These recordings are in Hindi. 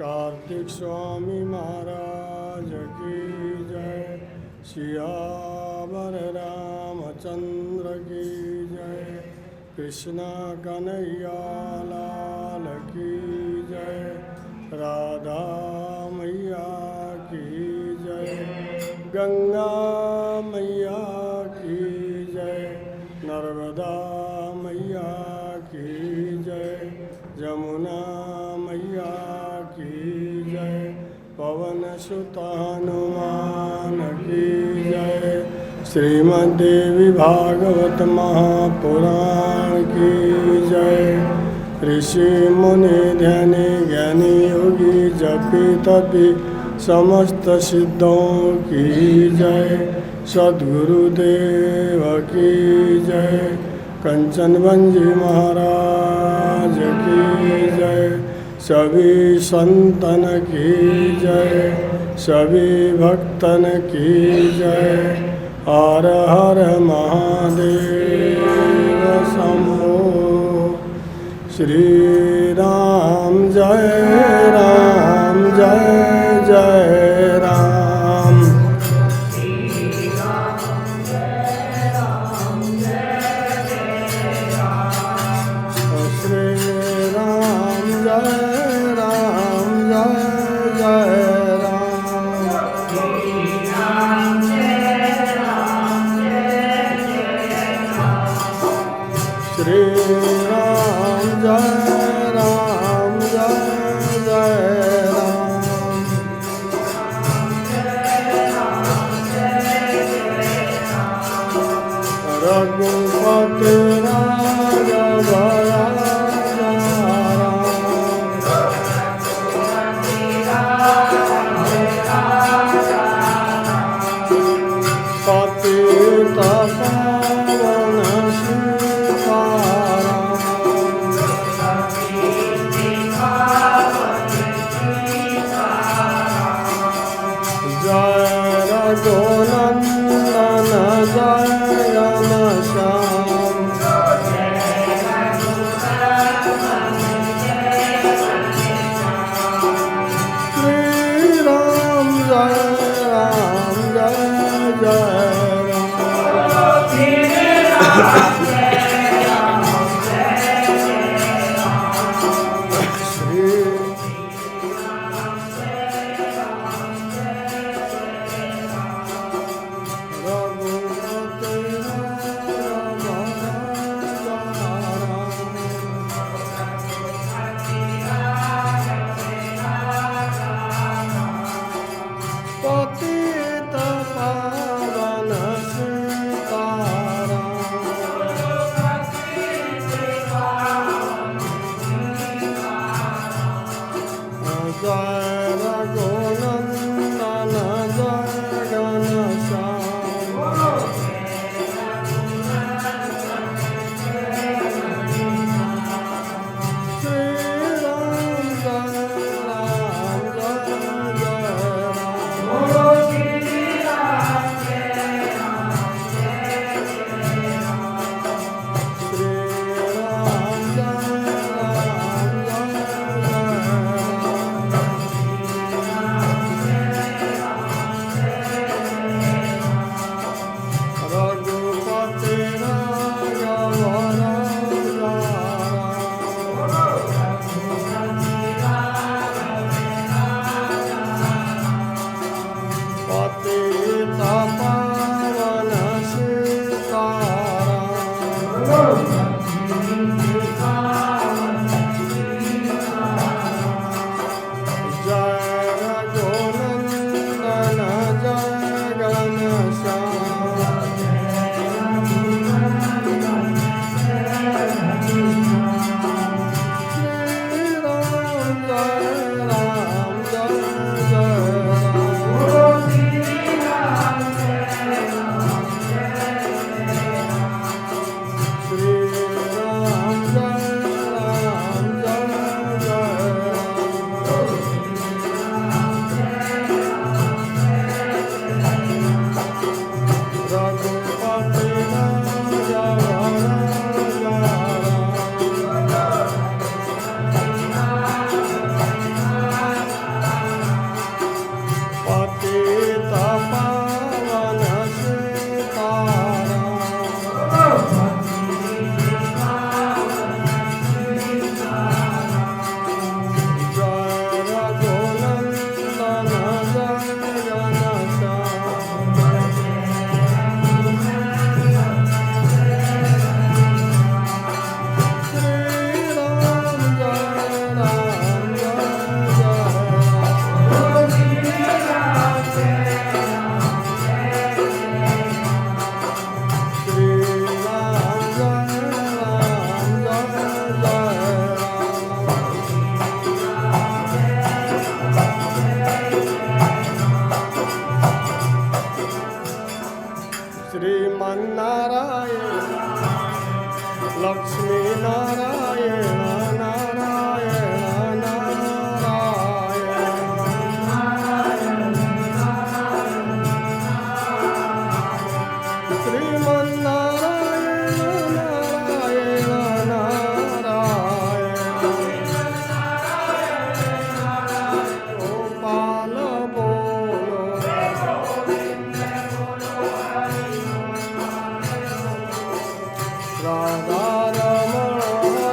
कार्तिक स्वामी महाराज की जय। सियावर रामचंद्र की जय। कृष्ण कन्हैया लाल की जय। राधा मैया की जय। गंगा मैया की जय। नर्मदा मैया की जय। जमुना मैया की जय। पवन सुत हनुमान की जय। श्रीमद्देवी भागवत महापुराण की जय। ऋषि मुनि ध्यानी ज्ञानी योगी जपी तपी समस्त सिद्धों की जय। सद्गुरुदेव की जय। कंचन बंजी महाराज की जय। सभी संतन की जय। सभी भक्तन की जय। हर हर महादेव शंभो। श्री राम जय जय राम। रघुपति राघव राजा राम। पतित पावन सीताराम। जय रघुनंदन जय घनश्याम। श्री राम जय राम जय जय पतित पावन सीताराम। जय रघुनंदन जय घनश्याम। श्री राम जय राम जय जय राम। श्री राम जय राम जय जय राम। रघुपति राघव राजा राम। पतित पावन सीताराम। जय रघुनंदन जय घनश्याम। श्री राम जय राम जय जय राम। श्री राम जय राम जय जय राम। रघुपति राघव राजा राम। पतित पावन सीताराम। जय रघुनंदन जय घनश्याम। श्री राम जय राम जय जय राम। श्री राम जय राम जय जय राम। श्रीमन्नारायण लक्ष्मी नारायण नारायण नारायण। श्रीमन्नारायण नारायण नारायण। गोपाल बोलो राधा रमण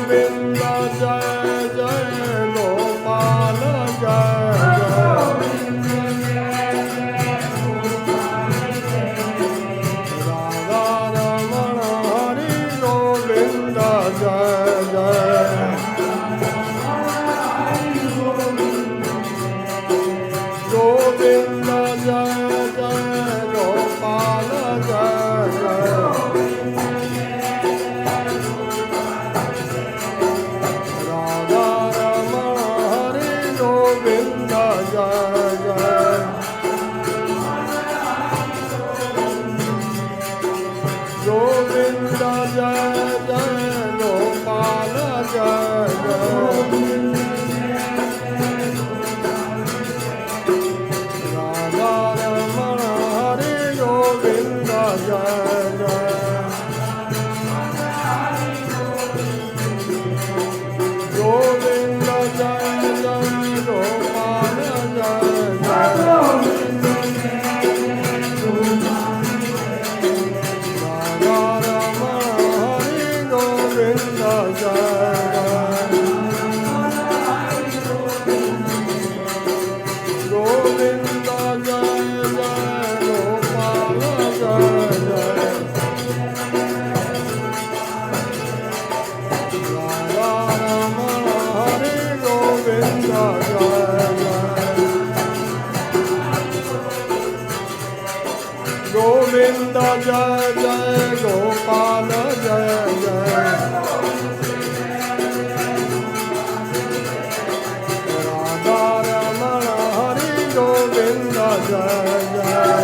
गोविंद जय जय गोपाल जय राधा रमण हरि गोविंद जय जय गोविंद जय जय गोपाल जय जय राधा रमण हरि गोविंद जय जय गोविंद जय जय गोपाल जय जय राधा रमण हरि गोविंद जय जय गोविंद जय जय गोपाल जय जय राधा रमण हरि गोविंद जय जय गोविंद जय जय गोपाल जय जय राधा रमण हरि गोविंद जय जय गोविंद जय जय गोपाल जय जय राधा रमण हरि गोविंद जय जय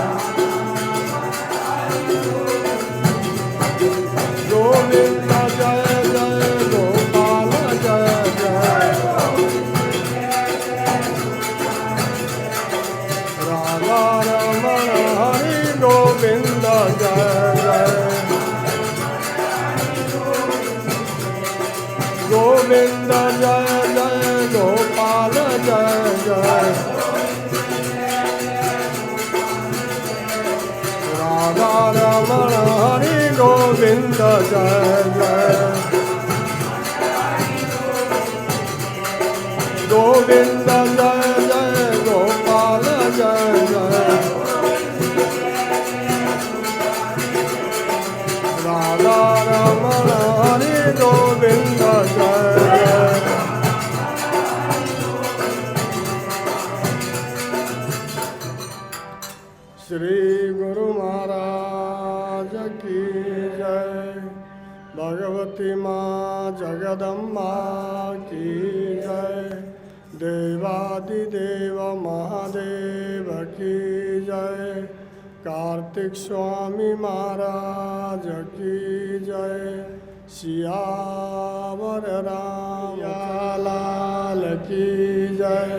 गोविंद जय जय गोपाल जय जय राधा रमण हरि गोविंद जय जय गोविंद जय जय गोपाल जय जय राधा रमण हरि गोविंद जय जय गोविंद जय जय गोपाल जय जय राधा रमण हरि गोविंद जय जय श्री गुरु महाराज की जय भगवती माँ जगदम्बा की जय देवादिदेव महादेव की जय कार्तिक स्वामी महाराज की जय सियावर राम लाल की जय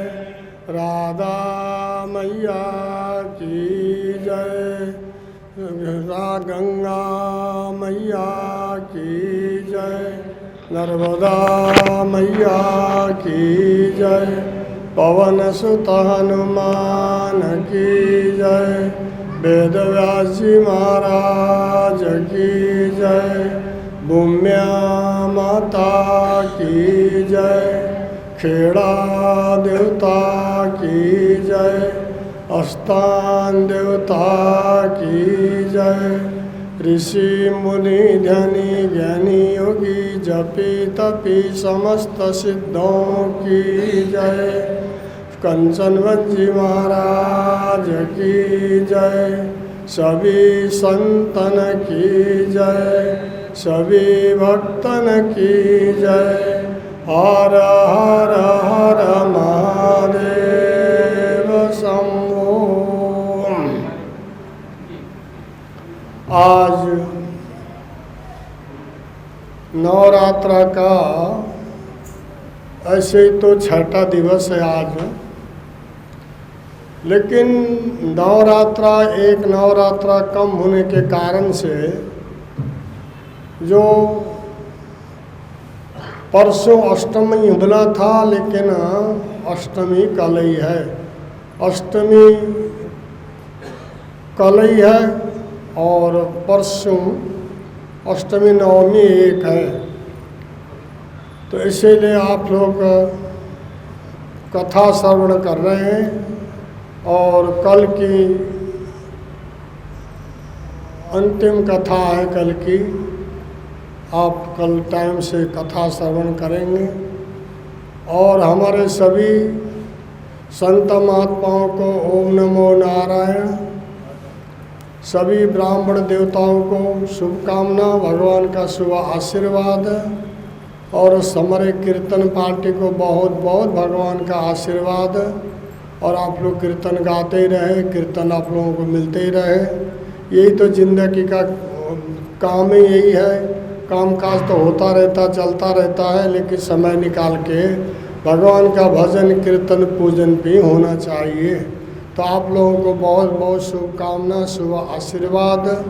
राधा मैया की जय गंगा मैया की जय नर्मदा मैया की जय पवन सुत हनुमान की जय वेद व्यास जी महाराज की जय भूम्या माता की जय खेड़ा देवता की जय अस्तान देवता की जय ऋषि मुनि ध्यानी ज्ञानी योगी जपी तपी समस्त सिद्धों की जय कंचन वंशी महाराज की जय सभी संतन की जय सभी भक्तन की जय हर हर हर महादेव शंभो। आज नवरात्रा का ऐसे ही तो छठा दिवस है आज, लेकिन एक नवरात्रा कम होने के कारण से जो परसों अष्टमी हुआ था, लेकिन अष्टमी कल ही है, अष्टमी कल ही है और परसों अष्टमी नवमी एक है। तो इसीलिए आप लोग कथा श्रवण कर रहे हैं और कल की अंतिम कथा है कल की। आप कल टाइम से कथा श्रवण करेंगे और हमारे सभी संत महात्माओं को ओम नमो नारायण, सभी ब्राह्मण देवताओं को शुभकामना, भगवान का शुभ आशीर्वाद और हमारे कीर्तन पार्टी को बहुत बहुत भगवान का आशीर्वाद। और आप लोग कीर्तन गाते ही रहे, कीर्तन आप लोगों को मिलते ही रहे। यही तो जिंदगी का काम ही यही है। काम काज तो होता रहता, चलता रहता है, लेकिन समय निकाल के भगवान का भजन कीर्तन पूजन भी होना चाहिए। तो आप लोगों को बहुत बहुत शुभकामना, शुभ आशीर्वाद।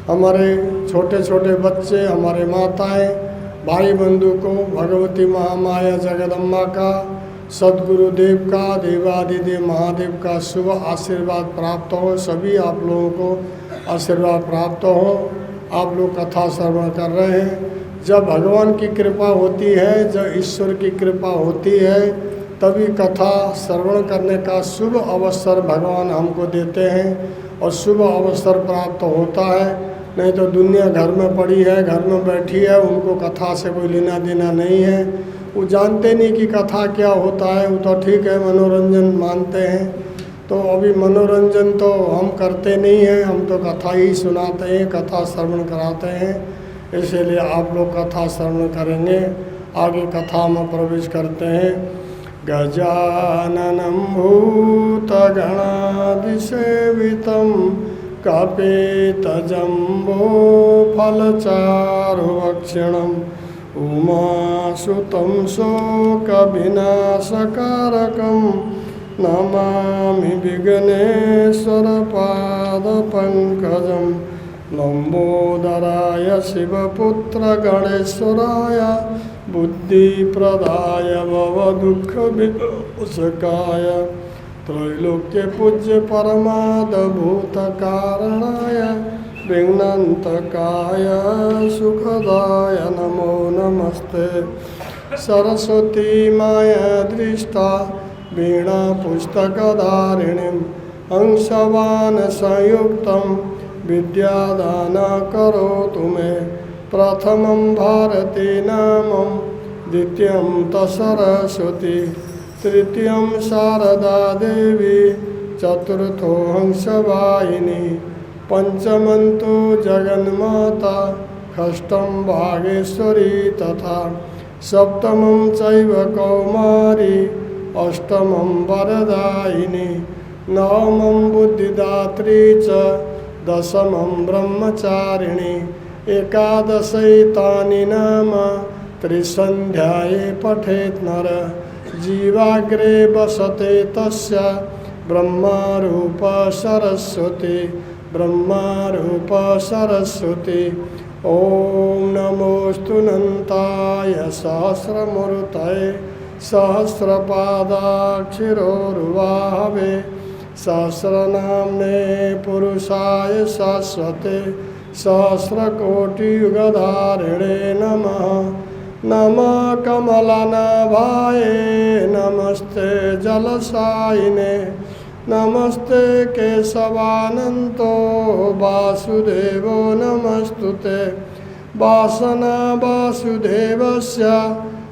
हमारे छोटे छोटे बच्चे, हमारे माताएं, भाई बंधु को भगवती महामाया जगदम्बा का, सद्गुरुदेव का, देवादिदेव महादेव का शुभ आशीर्वाद प्राप्त हो। सभी आप लोगों को आशीर्वाद प्राप्त हो। आप लोग कथा श्रवण कर रहे हैं। जब भगवान की कृपा होती है, जब ईश्वर की कृपा होती है, तभी कथा श्रवण करने का शुभ अवसर भगवान हमको देते हैं और शुभ अवसर प्राप्त होता है। नहीं तो दुनिया घर में पड़ी है, घर में बैठी है, उनको कथा से कोई लेना देना नहीं है। वो जानते नहीं कि कथा क्या होता है। वो तो ठीक है, मनोरंजन मानते हैं। तो अभी मनोरंजन तो हम करते नहीं हैं, हम तो कथा ही सुनाते हैं, कथा श्रवण कराते हैं। इसीलिए आप लोग कथा श्रवण करेंगे। आगे कथा में प्रवेश करते हैं। गजाननं भूतगणादिसेवितं कपितजम्बो फलचारुभक्षणम् उमासुतं शोकविनाशकारकं नमामि विघ्नेश्वरपादपङ्कजं। लम्बोदराय शिवपुत्र गणेश्वराय बुद्धिप्रदाय भवदुःखविनाशकाय त्रैलोक्य पूज्य परमाद्भुतकारणाय विघ्नान्तकाय सुखदाय नमो नमस्ते। सरस्वती माया दृष्टा वीणा पुस्तकधारिणीं हंसवान् संयुक्तं विद्यादान करोतु मे। प्रथमं भारती नामं द्वितीयं सरस्वती तृतीयं शारदा देवी चतुर्थो हंसवाहिनी पंचमं तु जगन्माता षष्ठं भागेश्वरी तथा सप्तमं चैव कौमारी अष्टमं वरदायिनी नवमं बुद्धिदात्री च दशमं ब्रह्मचारिणी एकादशैतानि नाम त्रिसन्ध्याये पठेत् नर जीवाग्रे वसते तस्य ब्रह्मरूप सरस्वती ब्रह्मरूप सरस्वती। ओम नमोस्तु अनंताय सहस्रमूर्तये सहस्रपादाक्षिरोरुबाहवे सहस्रनाम्ने पुरुषाय शाश्वते सहस्रकोटियुगधारिणे नमः। नमः कमलनाभाय नमस्ते जलसायिने नमस्ते केशवानंतो वासुदेवो नमस्तुते। वासना वासुदेवस्य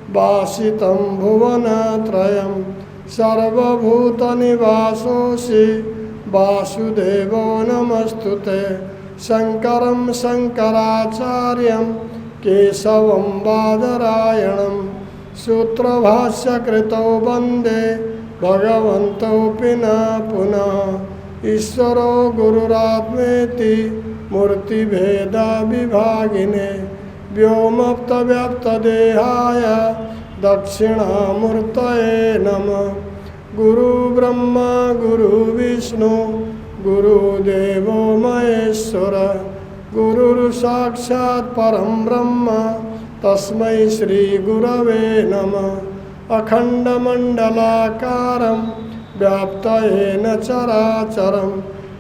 वासितं भुवनत्रयं सर्वभूतनिवासोऽसि वासुदेवो नमस्तुते। शंकरं शंकराचार्यं केशवं बादरायणं सूत्रभाष्यकृतौ वन्दे भगवन्तौ पुनः पुनः। ईश्वरो गुरुरात्मेति मूर्तिभेदविभागिने व्योमव्याप्तदेहाय दक्षिणामूर्तये नमः। गुरु ब्रह्मा गुरु विष्णु गुरुदेवो महेश्वर गुरुर्साक्षात् परं ब्रह्म तस्मै श्री गुरवे नमः। अखण्डमण्डलाकारं व्याप्तेन चराचरं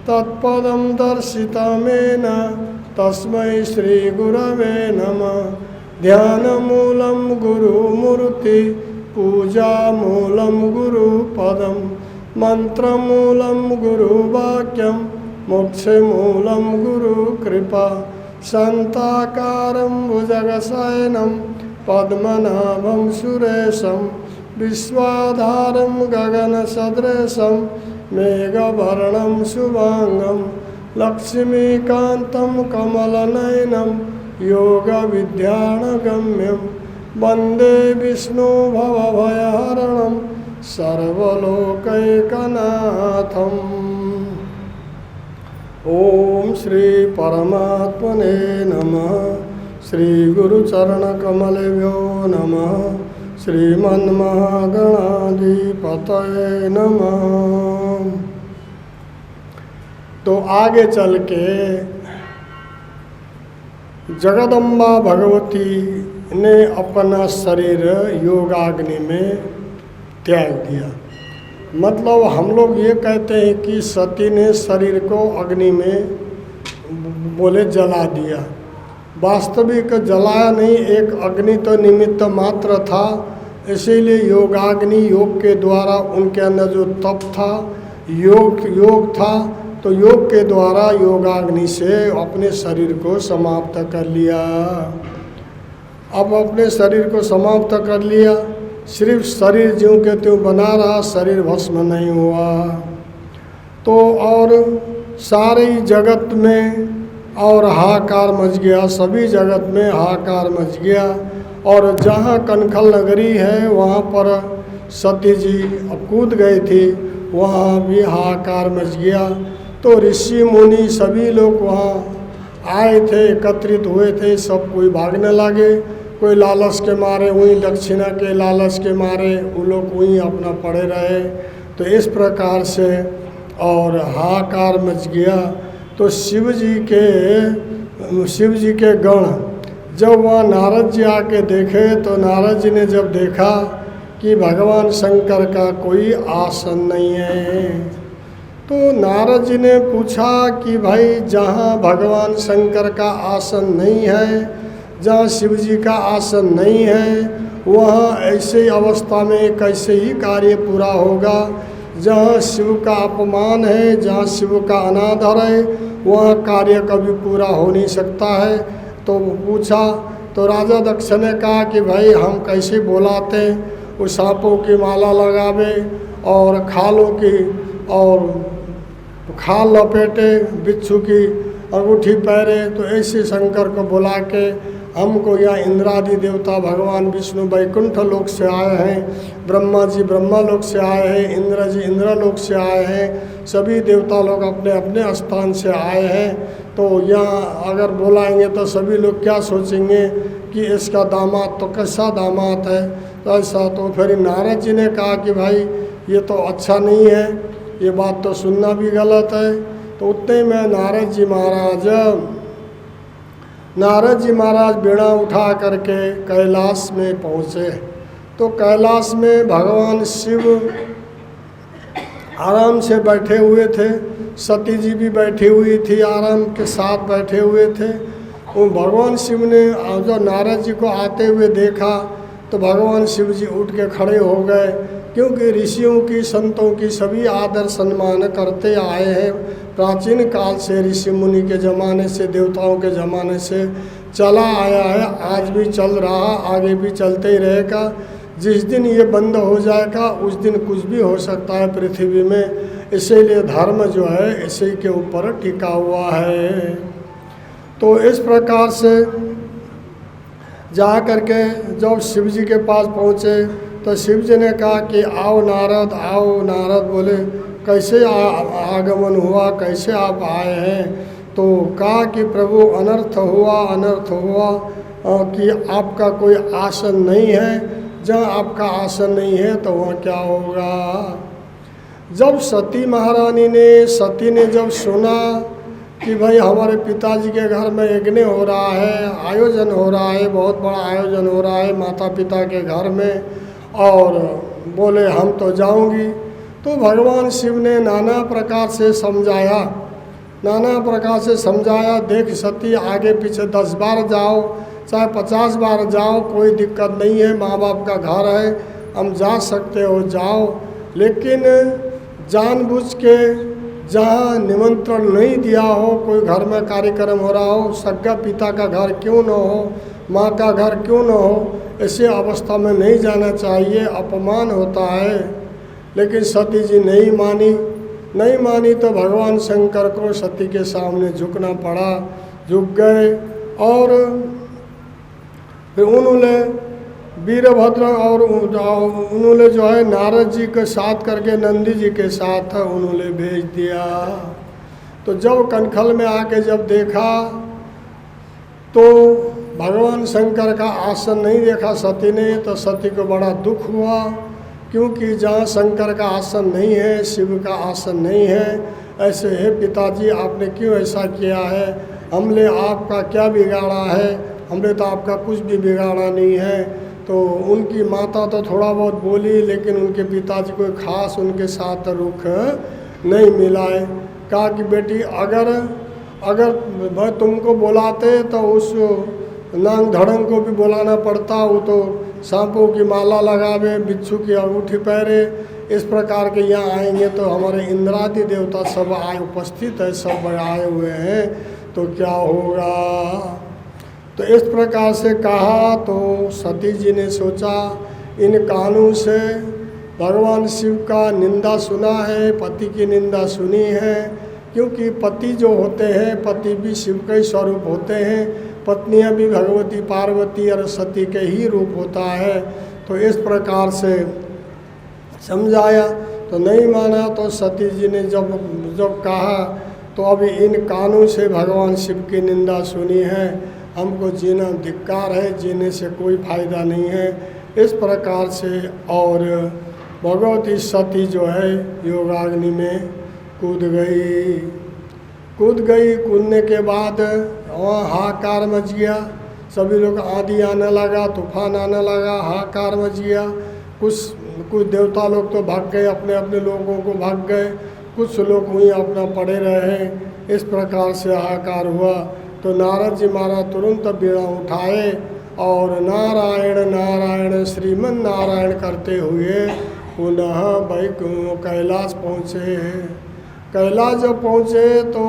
तत्पदं दर्शितमेन तस्मै श्री गुरवे नमः। ध्यानमूलं गुरुमूर्ति पूजामूलं गुरुपदं मंत्रमूलं गुरुवाक्यं मोक्षमूलं गुरुकृपा शान्ताकारं भुजगशयनं पद्मनाभं सुरेशं विश्वाधारं गगनसदृशं मेघवर्णं शुभांगं लक्ष्मीकान्तं कमलनयनं योगविद्यानगम्यं वन्दे विष्णुभवभयहरणं सर्वलोकैकनाथम्। ओम श्री परमात्मने नमः। श्री गुरुचरणकमलेभ्यो नमः। श्रीमन्महागणाधिपतये नमः। तो आगे चल के जगदम्बा भगवती ने अपना शरीर योगाग्नि में त्याग दिया। मतलब हम लोग ये कहते हैं कि सती ने शरीर को अग्नि में बोले जला दिया। वास्तविक जलाया नहीं, एक अग्नि तो निमित्त मात्र था। इसीलिए योगाग्नि, योग के द्वारा उनके अंदर जो तप था, योग था, तो योग के द्वारा योगाग्नि से अपने शरीर को समाप्त कर लिया। अब अपने शरीर को समाप्त कर लिया, सिर्फ शरीर ज्यों के त्यों बना रहा, शरीर भस्म नहीं हुआ। तो और सारे जगत में और हाहाकार मच गया, सभी जगत में हाहाकार मच गया। और जहाँ कनखल नगरी है वहाँ पर सती जी अब कूद गई थी, वहाँ भी हाहाकार मच गया। तो ऋषि मुनि सभी लोग वहाँ आए थे, एकत्रित हुए थे, सब कोई भागने लगे। कोई लालच के मारे वहीं, दक्षिणा के लालच के मारे वो लोग वहीं अपना पड़े रहे। तो इस प्रकार से और हाहाकार मच गया। तो शिव जी के गण जब वहाँ नारद जी आके देखे, तो नारद जी ने जब देखा कि भगवान शंकर का कोई आसन नहीं है, तो नारद जी ने पूछा कि भाई जहाँ भगवान शंकर का आसन नहीं है, जहाँ शिव जी का आसन नहीं है, वहाँ ऐसे अवस्था में कैसे ही कार्य पूरा होगा। जहाँ शिव का अपमान है, जहाँ शिव का अनादर है, वहाँ कार्य कभी पूरा हो नहीं सकता है। तो पूछा, तो राजा दक्ष ने कहा कि भाई हम कैसे बुलाते, वो सांपों की माला लगावे और खालों की और खाल लपेटे, बिच्छू की अंगूठी पहरे। तो ऐसे शंकर को बुला के हमको यहाँ इंद्रादि देवता भगवान विष्णु वैकुंठ लोक से आए हैं, ब्रह्मा जी ब्रह्मा लोक से आए हैं, इंद्र जी इंद्र लोक से आए हैं, सभी देवता लोग अपने अपने स्थान से आए हैं। तो यहाँ अगर बुलाएंगे तो सभी लोग क्या सोचेंगे कि इसका दामाद तो कैसा दामाद है, तो ऐसा। तो फिर नारद जी ने कहा कि भाई ये तो अच्छा नहीं है, ये बात तो सुनना भी गलत है। तो उतने में नारद जी महाराज बीड़ा उठा करके कैलाश में पहुँचे। तो कैलाश में भगवान शिव आराम से बैठे हुए थे, सती जी भी बैठी हुई थी, आराम के साथ बैठे हुए थे। वो भगवान शिव ने जब नारद जी को आते हुए देखा तो भगवान शिव जी उठ के खड़े हो गए, क्योंकि ऋषियों की, संतों की सभी आदर सम्मान करते आए हैं। प्राचीन काल से, ऋषि मुनि के ज़माने से, देवताओं के ज़माने से चला आया है, आज भी चल रहा, आगे भी चलते ही रहेगा। जिस दिन ये बंद हो जाएगा उस दिन कुछ भी हो सकता है पृथ्वी में। इसीलिए धर्म जो है इसी के ऊपर टिका हुआ है। तो इस प्रकार से जा करके जब शिव जी के पास पहुँचे तो शिव जी ने कहा कि आओ नारद, आओ। नारद बोले कैसे आगमन हुआ, कैसे आप आए हैं? तो कहा कि प्रभु अनर्थ हुआ कि आपका कोई आसन नहीं है। जहाँ आपका आसन नहीं है तो वहाँ क्या होगा? जब सती ने जब सुना कि भाई हमारे पिताजी के घर में यज्ञ हो रहा है, आयोजन हो रहा है, बहुत बड़ा आयोजन हो रहा है माता पिता के घर में, और बोले हम तो जाऊंगी। तो भगवान शिव ने नाना प्रकार से समझाया, देख सती आगे पीछे 10 बार जाओ, चाहे 50 बार जाओ, कोई दिक्कत नहीं है, माँ बाप का घर है, हम जा सकते हो जाओ। लेकिन जानबूझ के जहाँ निमंत्रण नहीं दिया हो, कोई घर में कार्यक्रम हो रहा हो, सगा पिता का घर क्यों न हो, माँ का घर क्यों न हो, ऐसे अवस्था में नहीं जाना चाहिए, अपमान होता है। लेकिन सती जी नहीं मानी तो भगवान शंकर को सती के सामने झुकना पड़ा, झुक गए। और फिर उन्होंने वीरभद्र और उन्होंने जो है नारद जी के साथ करके नंदी जी के साथ उन्होंने भेज दिया। तो जब कनखल में आके जब देखा तो भगवान शंकर का आसन नहीं देखा सती ने, तो सती को बड़ा दुख हुआ, क्योंकि जहाँ शंकर का आसन नहीं है, शिव का आसन नहीं है, ऐसे है पिताजी आपने क्यों ऐसा किया है, हमने आपका क्या बिगाड़ा है, हमने तो आपका कुछ भी बिगाड़ा नहीं है। तो उनकी माता तो थोड़ा बहुत बोली, लेकिन उनके पिताजी को खास उनके साथ रुख नहीं मिला है। कहा कि बेटी अगर मैं तुमको बुलाते तो उस नांग धड़ंग को भी बुलाना पड़ता, वो तो सांपों की माला लगावे, बिच्छू की अंगूठी पहरे, इस प्रकार के यहाँ आएंगे तो हमारे इंद्रादि देवता सब आए उपस्थित है, सब आए हुए हैं, तो क्या होगा। तो इस प्रकार से कहा तो सती जी ने सोचा इन कानों से भगवान शिव का निंदा सुना है, पति की निंदा सुनी है, क्योंकि पति जो होते हैं, पति भी शिव के ही स्वरूप होते हैं, पत्नियां भी भगवती पार्वती और सती के ही रूप होता है। तो इस प्रकार से समझाया तो नहीं माना। तो सती जी ने जब कहा तो अभी इन कानों से भगवान शिव की निंदा सुनी है, हमको जीना धिक्कार है, जीने से कोई फायदा नहीं है, इस प्रकार से। और भगवती सती जो है योगाग्नि में कूद गई। कूदने के बाद वहाँ हाहाकार मच गया, सभी लोग, आंधी आने लगा, तूफान आने लगा, हाहाकार मच गया। कुछ देवता लोग तो भाग गए, अपने अपने लोगों को भाग गए, कुछ लोग वहीं अपना पड़े रहे। इस प्रकार से हाहाकार हुआ। तो नारद जी महाराज तुरंत बीड़ा उठाए और नारायण नारायण श्रीमन नारायण करते हुए पुनः कैलाश पहुँचे। कैलाश जब पहुँचे तो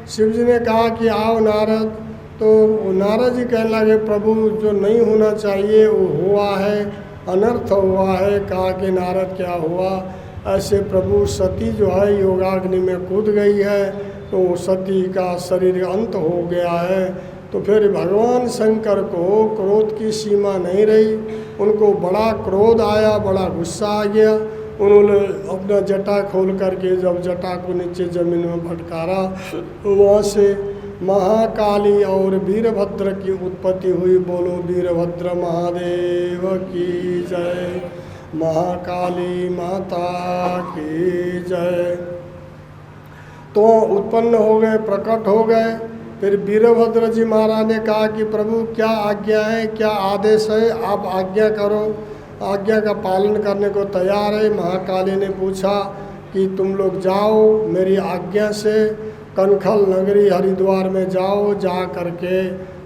शिव जी ने कहा कि आओ नारद। तो नारद जी कहने लगे प्रभु जो नहीं होना चाहिए वो हुआ है, अनर्थ हुआ है। कहा कि नारद क्या हुआ। ऐसे प्रभु सती जो है योगाग्नि में कूद गई है, तो सती का शरीर अंत हो गया है। तो फिर भगवान शंकर को क्रोध की सीमा नहीं रही, उनको बड़ा क्रोध आया, बड़ा गुस्सा आ गया। उन्होंने अपना जटा खोल करके जब जटा को नीचे जमीन में फटकारा, वहाँ से महाकाली और वीरभद्र की उत्पत्ति हुई। बोलो वीरभद्र महादेव की जय, महाकाली माता की जय। तो उत्पन्न हो गए, प्रकट हो गए। फिर वीरभद्र जी महाराज ने कहा कि प्रभु क्या आज्ञा है, क्या आदेश है, आप आज्ञा करो। आज्ञा का पालन करने को तैयार है। महाकाली ने पूछा कि तुम लोग जाओ मेरी आज्ञा से कनखल नगरी हरिद्वार में जाओ, जा करके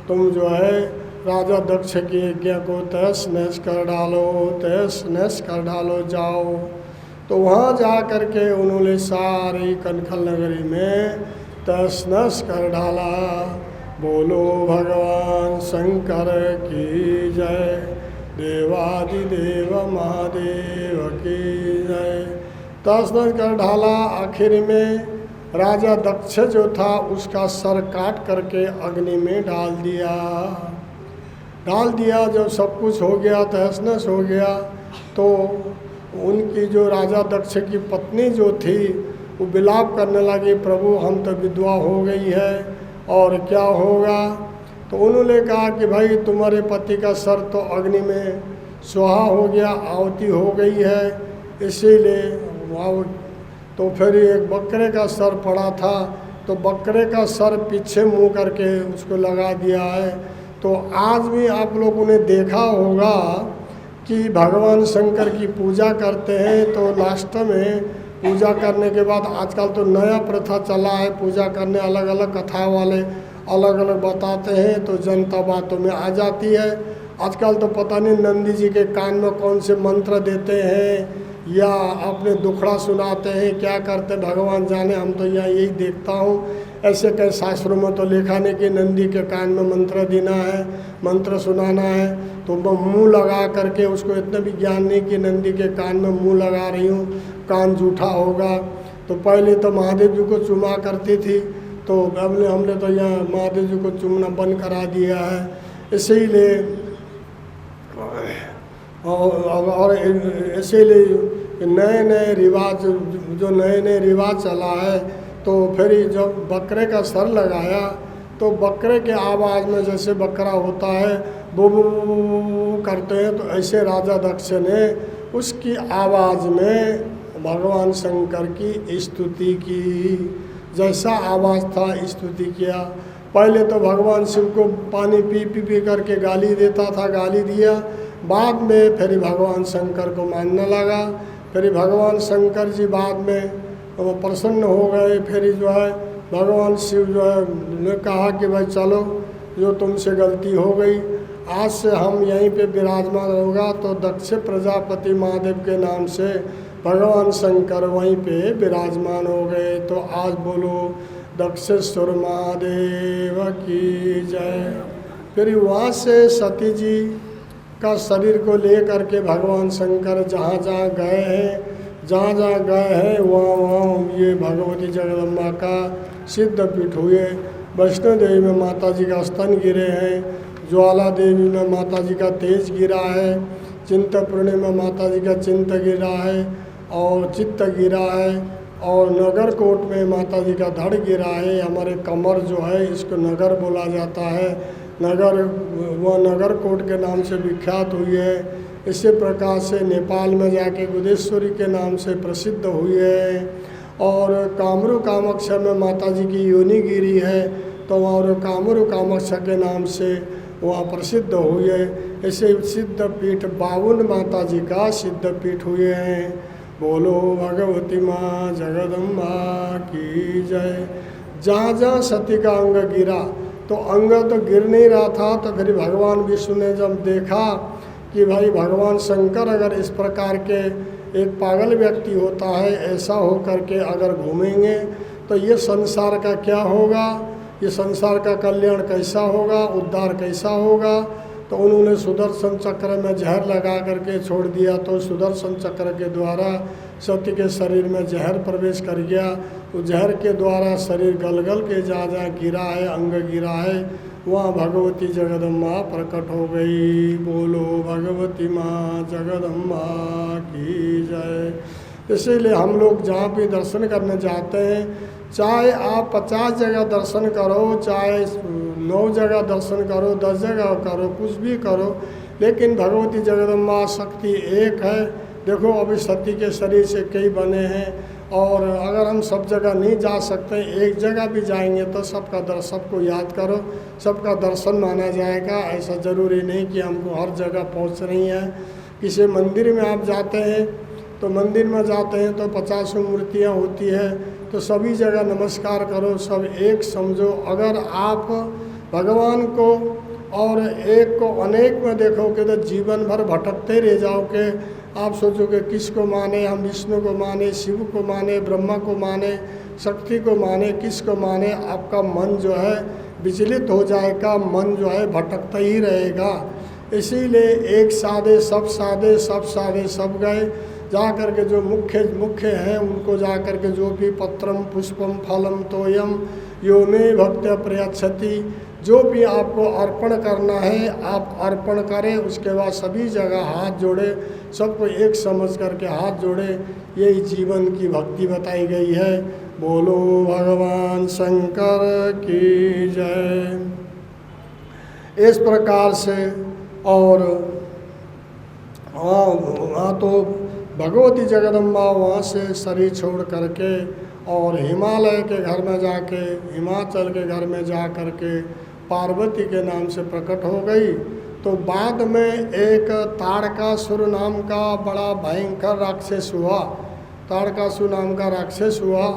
तुम जो है राजा दक्ष की आज्ञा को तहस नहस कर डालो, तहस नहस कर डालो, जाओ। तो वहाँ जा कर के उन्होंने सारी कनखल नगरी में तहस नहस कर डाला। बोलो भगवान शंकर की जय, देवादिदेव महादेव की जय। तहस नहस कर ढाला। आखिर में राजा दक्ष जो था उसका सर काट करके अग्नि में डाल दिया। जब सब कुछ हो गया, तहस नहस हो गया, तो उनकी जो राजा दक्ष की पत्नी जो थी वो विलाप करने लगी, प्रभु हम तो विधवा हो गई है और क्या होगा। तो उन्होंने कहा कि भाई तुम्हारे पति का सर तो अग्नि में सुहा हो गया, आहुति हो गई है, इसीलिए वहाँ। तो फिर एक बकरे का सर पड़ा था, तो बकरे का सर पीछे मुँह करके उसको लगा दिया है। तो आज भी आप लोगों ने देखा होगा कि भगवान शंकर की पूजा करते हैं, तो लास्ट में पूजा करने के बाद आजकल तो नया प्रथा चला है पूजा करने, अलग अलग कथा वाले अलग अलग बताते हैं तो जनता बातों में आ जाती है। आजकल तो पता नहीं नंदी जी के कान में कौन से मंत्र देते हैं या अपने दुखड़ा सुनाते हैं, क्या करते भगवान जाने। हम तो यहाँ यही देखता हूँ, ऐसे कई शास्त्रों में तो लिखा नहीं कि नंदी के कान में मंत्र देना है, मंत्र सुनाना है। तो मैं मुँह लगा करके, उसको इतना भी ज्ञान नहीं कि नंदी के कान में मुँह लगा रही हूँ, कान जूठा होगा। तो पहले तो महादेव जी को चुमा करती थी, तो हमने तो यहाँ महादेव जी को चुमना बंद करा दिया है। इसीलिए और इसीलिए नए नए रिवाज, जो नए नए रिवाज चला है, तो फिर जब बकरे का सर लगाया तो बकरे के आवाज़ में जैसे बकरा होता है बू बू करते हैं, तो ऐसे राजा दक्ष ने उसकी आवाज़ में भगवान शंकर की स्तुति की। जैसा आवाज़ था स्तुति किया। पहले तो भगवान शिव को पानी पी पी पी करके गाली देता था, गाली दिया। बाद में फिर भगवान शंकर को मानने लगा। फिर भगवान शंकर जी बाद में वो प्रसन्न हो गए। फिर जो है भगवान शिव जो है ने कहा कि भाई चलो, जो तुमसे गलती हो गई, आज से हम यहीं पे विराजमान होगा। तो दक्ष प्रजापति महादेव के नाम से भगवान शंकर वहीं पे विराजमान हो गए। तो आज बोलो दक्षेश्वर महादेव की जय। फिर वहाँ से सती जी का शरीर को ले करके भगवान शंकर जहाँ जहाँ गए हैं, जहाँ जहाँ गए हैं वहाँ वहाँ ये भगवती जगदम्बा का सिद्ध पीठ हुए। वैष्णो देवी में माता जी का स्तन गिरे हैं, ज्वाला देवी में माता जी का तेज गिरा है, चिंतपूर्णी में माता जी का चिंत गिरा है और चित्त गिरा है, और नगर कोट में माता जी का धड़ गिरा है। हमारे कमर जो है इसको नगर बोला जाता है, नगर, वह नगर कोट के नाम से विख्यात हुई है। इसी प्रकार से नेपाल में जाके गुदेश्वरी के नाम से प्रसिद्ध हुई है। और कामरू कामाख्या में माता जी की योनि गिरी है, तो और कामरू कामाख्या के नाम से वहाँ प्रसिद्ध हुई है। ऐसे सिद्ध पीठ 52 माता जी का सिद्ध पीठ हुए हैं। बोलो भगवती माँ जगदम्बा की जय। जहाँ जहाँ सती का अंग गिरा, तो अंग तो गिर नहीं रहा था, तो फिर भगवान विष्णु ने जब देखा कि भाई भगवान शंकर अगर इस प्रकार के एक पागल व्यक्ति होता है, ऐसा हो करके अगर घूमेंगे तो ये संसार का क्या होगा, ये संसार का कल्याण कैसा होगा, उद्धार कैसा होगा। तो उन्होंने सुदर्शन चक्र में जहर लगा करके छोड़ दिया। तो सुदर्शन चक्र के द्वारा सती के शरीर में जहर प्रवेश कर गया। तो जहर के द्वारा शरीर गल गल के जहाँ गिरा है, अंग गिरा है, वहाँ भगवती जगदम्बा प्रकट हो गई। बोलो भगवती माँ जगदम्बा की जय। इसीलिए हम लोग जहाँ भी दर्शन करने जाते हैं, चाहे आप 50 जगह दर्शन करो, चाहे 9 जगह दर्शन करो, 10 जगह करो, कुछ भी करो, लेकिन भगवती जगदम्बा शक्ति एक है। देखो अभी सती के शरीर से कई बने हैं, और अगर हम सब जगह नहीं जा सकते, एक जगह भी जाएंगे तो सबको याद करो, सबका दर्शन माना जाएगा। ऐसा ज़रूरी नहीं कि हमको हर जगह पहुंच रही है। किसी मंदिर में आप जाते हैं, तो मंदिर में जाते हैं तो 50 मूर्तियाँ होती है, तो सभी जगह नमस्कार करो, सब एक समझो। अगर आप भगवान को और एक को अनेक में देखोगे तो जीवन भर भटकते रह जाओगे। आप सोचोगे किसको माने, हम विष्णु को माने, शिव को माने, ब्रह्मा को माने, शक्ति को माने, किसको माने। आपका मन जो है विचलित हो जाएगा, मन जो है भटकता ही रहेगा। इसीलिए एक साधे सब साधे, सब साधे सब गए। जा कर के जो मुख्य हैं उनको जा कर के जो भी पत्रम पुष्पम फलम तोयम यो मे भक्त प्रयच्छति, जो भी आपको अर्पण करना है आप अर्पण करें। उसके बाद सभी जगह हाथ जोड़े, सबको एक समझ करके हाथ जोड़े। यही जीवन की भक्ति बताई गई है। बोलो भगवान शंकर की जय। इस प्रकार से और हाँ तो भगवती जगदम्बा वहाँ से शरीर छोड़ करके और हिमालय के घर में जाके, हिमाचल के घर में जा करके पार्वती के नाम से प्रकट हो गई। तो बाद में एक ताड़कासुर नाम का बड़ा भयंकर राक्षस हुआ। ताड़कासुर नाम का राक्षस हुआ,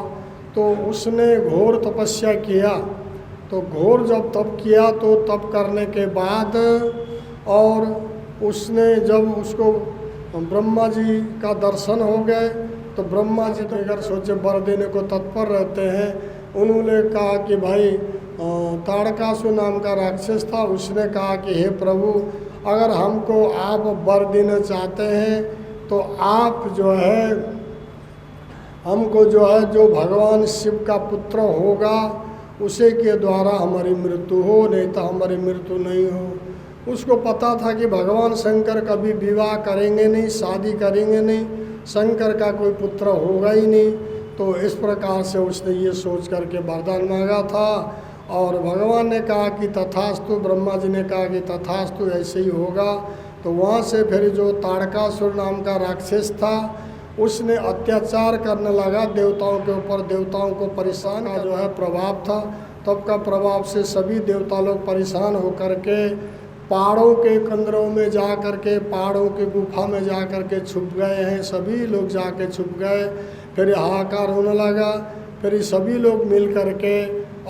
तो उसने घोर तपस्या किया। तो घोर जब तप किया तो तप करने के बाद और उसने जब उसको ब्रह्मा जी का दर्शन हो गए तो ब्रह्मा जी तो अगर सोचे वर देने को तत्पर रहते हैं। उन्होंने कहा कि भाई ताड़कासुर नाम का राक्षस था, उसने कहा कि हे प्रभु, अगर हमको आप वर देना चाहते हैं तो आप जो है हमको जो है जो भगवान शिव का पुत्र होगा उसे के द्वारा हमारी मृत्यु हो, नहीं तो हमारी मृत्यु नहीं हो। उसको पता था कि भगवान शंकर कभी विवाह करेंगे नहीं, शादी करेंगे नहीं, शंकर का कोई पुत्र होगा ही नहीं। तो इस प्रकार से उसने ये सोच करके वरदान मांगा था और भगवान ने कहा कि तथास्तु, ब्रह्मा जी ने कहा कि तथास्तु, ऐसे ही होगा। तो वहाँ से फिर जो ताड़कासुर नाम का राक्षस था उसने अत्याचार करने लगा देवताओं के ऊपर, देवताओं को परेशान का जो है प्रभाव था। तब का प्रभाव से सभी देवता लोग परेशान होकर के पहाड़ों के कंदरों में जा कर के, पहाड़ों के गुफा में जा कर के छुप गए हैं। सभी लोग जाके छुप गए। फिर हाहाकार होने लगा। फिर सभी लोग मिल कर के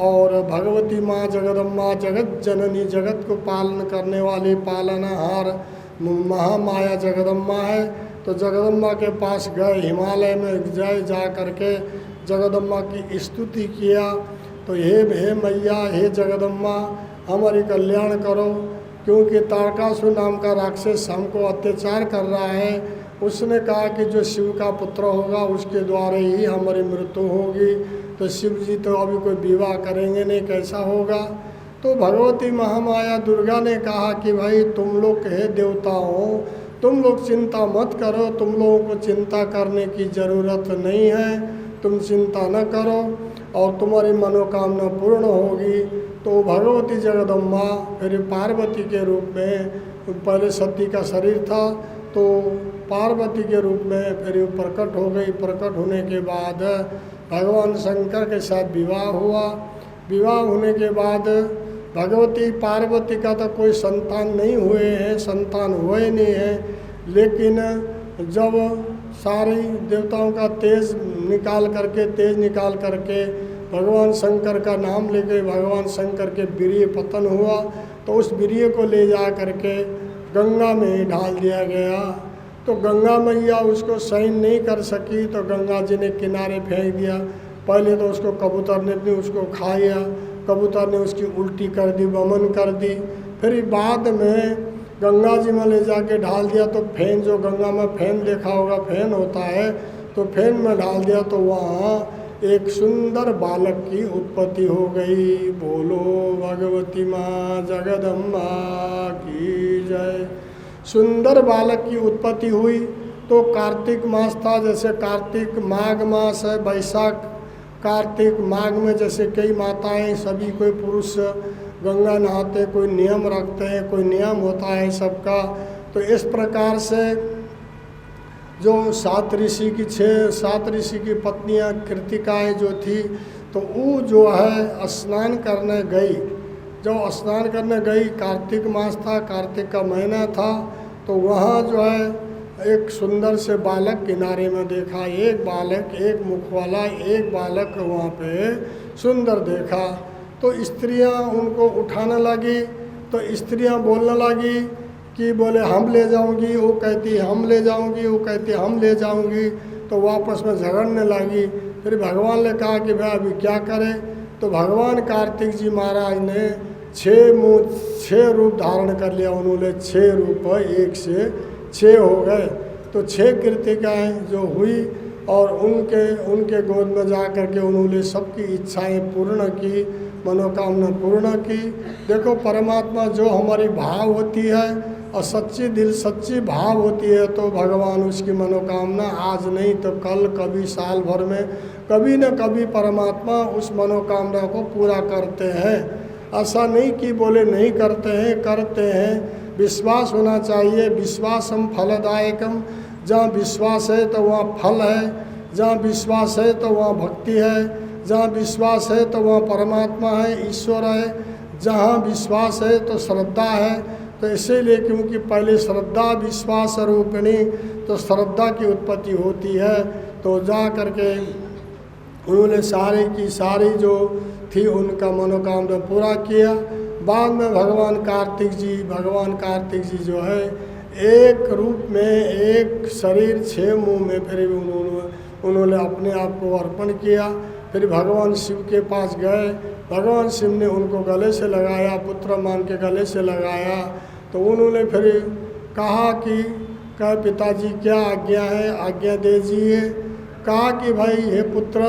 और भगवती माँ जगदम्बा, जगत जननी, जगत को पालन करने वाली, पालनहार महामाया जगदम्बा है, तो जगदम्बा के पास गए। हिमालय में जा करके जगदम्बा की स्तुति किया। तो हे मैया, हे जगदम्बा, हमारी कल्याण करो, क्योंकि ताड़कासुर नाम का राक्षस हमको अत्याचार कर रहा है। उसने कहा कि जो शिव का पुत्र होगा उसके द्वारा ही हमारी मृत्यु होगी। तो शिव जी तो अभी कोई विवाह करेंगे नहीं, कैसा होगा। तो भगवती महामाया दुर्गा ने कहा कि भाई तुम लोग हे देवता हो, तुम लोग चिंता मत करो, तुम लोगों को चिंता करने की ज़रूरत नहीं है, तुम चिंता न करो और तुम्हारी मनोकामना पूर्ण होगी। तो भगवती जगदम्बा फिर पार्वती के रूप में, पहले सती का शरीर था तो पार्वती के रूप में फिर प्रकट हो गई। प्रकट होने के बाद भगवान शंकर के साथ विवाह हुआ। विवाह होने के बाद भगवती पार्वती का तो कोई संतान नहीं हुए हैं, संतान हुए नहीं है। लेकिन जब सारी देवताओं का तेज निकाल करके भगवान शंकर का नाम लेके भगवान शंकर के वीर्य पतन हुआ, तो उस वीर्य को ले जा करके गंगा में ही डाल दिया गया। तो गंगा मैया उसको सहन नहीं कर सकी, तो गंगा जी ने किनारे फेंक दिया। पहले तो उसको कबूतर ने भी उसको खाया, कबूतर ने उसकी उल्टी कर दी, वमन कर दी। फिर बाद में गंगा जी में ले जाके ढाल दिया। तो फेन, जो गंगा में फेन देखा होगा, फेन होता है, तो फेन में डाल दिया तो वहाँ एक सुंदर बालक की उत्पत्ति हो गई। बोलो भगवती माँ जगदम्बा की जय। सुंदर बालक की उत्पत्ति हुई। तो कार्तिक मास था, जैसे कार्तिक माघ मास है, बैसाख कार्तिक माघ में जैसे कई माताएं, सभी कोई पुरुष गंगा नहाते, कोई नियम रखते हैं, कोई नियम होता है सबका। तो इस प्रकार से जो सात ऋषि की पत्नियां कृतिकाएँ जो थी, तो वो जो है स्नान करने गई। जब स्नान करने गई, कार्तिक मास था, कार्तिक का महीना था, तो वहाँ जो है एक सुंदर से बालक किनारे में देखा। एक बालक, एक मुख वाला एक बालक वहाँ पे सुंदर देखा। तो स्त्रियाँ उनको उठाने लगी। तो स्त्रियाँ बोलने लगी कि बोले हम ले जाऊंगी, वो कहती हम ले जाऊंगी, वो कहती हम ले जाऊंगी। तो वापस में झगड़ने लगी। फिर भगवान ने कहा कि भाई अभी क्या करें। तो भगवान कार्तिक जी महाराज ने 6 रूप धारण कर लिया। उन्होंने 6 रूप, 1 से 6 हो गए। तो 6 कृतिकाएँ जो हुई और उनके गोद में जा कर के उन्होंने सबकी इच्छाएं पूर्ण की, मनोकामना पूर्ण की। देखो परमात्मा जो हमारी भाव होती है और सच्ची दिल सच्ची भाव होती है, तो भगवान उसकी मनोकामना आज नहीं तो कल, कभी साल भर में कभी न कभी परमात्मा उस मनोकामना को पूरा करते हैं। ऐसा नहीं कि बोले नहीं करते हैं, करते हैं। विश्वास होना चाहिए। विश्वासम फलदायकम। जहाँ विश्वास है तो वहाँ फल है, जहाँ विश्वास है तो वहाँ भक्ति है, जहाँ विश्वास है तो वहाँ परमात्मा है, ईश्वर है। जहाँ विश्वास है तो श्रद्धा है। तो इसीलिए क्योंकि पहले श्रद्धा विश्वास रूपिणी, तो श्रद्धा की उत्पत्ति होती है। तो जा करके उन्होंने सारी की सारी जो थी उनका मनोकामना पूरा किया। बाद में भगवान कार्तिक जी जो है एक रूप में एक शरीर 6 मुँह में फिर उन्होंने अपने आप को अर्पण किया। फिर भगवान शिव के पास गए, भगवान शिव ने उनको गले से लगाया, पुत्र मान के गले से लगाया। तो उन्होंने फिर कहा कि पिताजी क्या आज्ञा है, आज्ञा दीजिए। कहा कि भाई हे पुत्र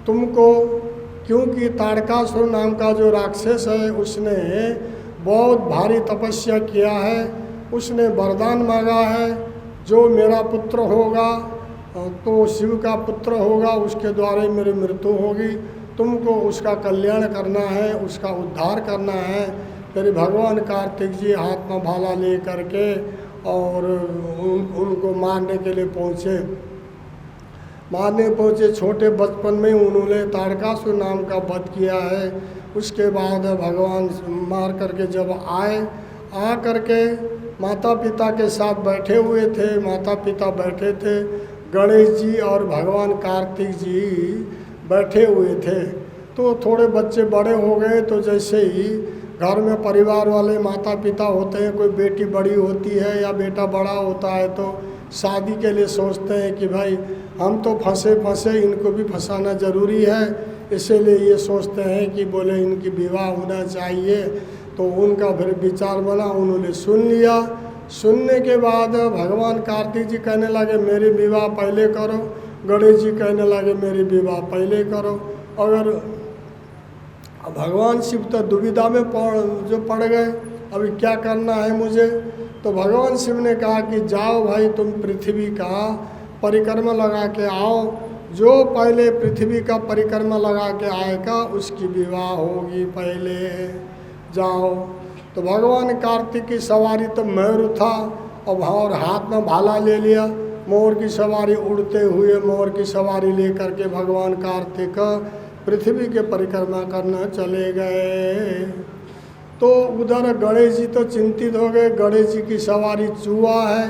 तुमको, क्योंकि ताड़कासुर नाम का जो राक्षस है उसने बहुत भारी तपस्या किया है, उसने वरदान मांगा है जो मेरा पुत्र होगा तो शिव का पुत्र होगा, उसके द्वारा ही मेरी मृत्यु होगी। तुमको उसका कल्याण करना है, उसका उद्धार करना है। फिर भगवान कार्तिक जी हाथ में भाला ले करके और उनको मारने के लिए पहुँचे। छोटे बचपन में उन्होंने ताड़कासुर नाम का वध किया है। उसके बाद भगवान मार करके जब आ करके माता पिता के साथ बैठे हुए थे, माता पिता बैठे थे, गणेश जी और भगवान कार्तिक जी बैठे हुए थे। तो थोड़े बच्चे बड़े हो गए तो जैसे ही घर में परिवार वाले माता पिता होते हैं, कोई बेटी बड़ी होती है या बेटा बड़ा होता है तो शादी के लिए सोचते हैं कि भाई हम तो फंसे इनको भी फंसाना ज़रूरी है, इसीलिए ये सोचते हैं कि बोले इनकी विवाह होना चाहिए। तो उनका फिर विचार बना, उन्होंने सुन लिया। सुनने के बाद भगवान कार्तिक जी कहने लगे मेरी विवाह पहले करो, गणेश जी कहने लगे मेरी विवाह पहले करो। अगर भगवान शिव तो दुविधा में पड़ गए, अभी क्या करना है मुझे। तो भगवान शिव ने कहा कि जाओ भाई तुम पृथ्वी का परिक्रमा लगा के आओ, जो पहले पृथ्वी का परिक्रमा लगा के आएगा उसकी विवाह होगी, पहले जाओ। तो भगवान कार्तिक की सवारी तो मयूर था और हाथ में भाला ले लिया, मोर की सवारी उड़ते हुए मोर की सवारी लेकर के भगवान कार्तिक पृथ्वी के परिक्रमा करना चले गए। तो उधर गणेश जी तो चिंतित हो गए, गणेश जी की सवारी चूहा है,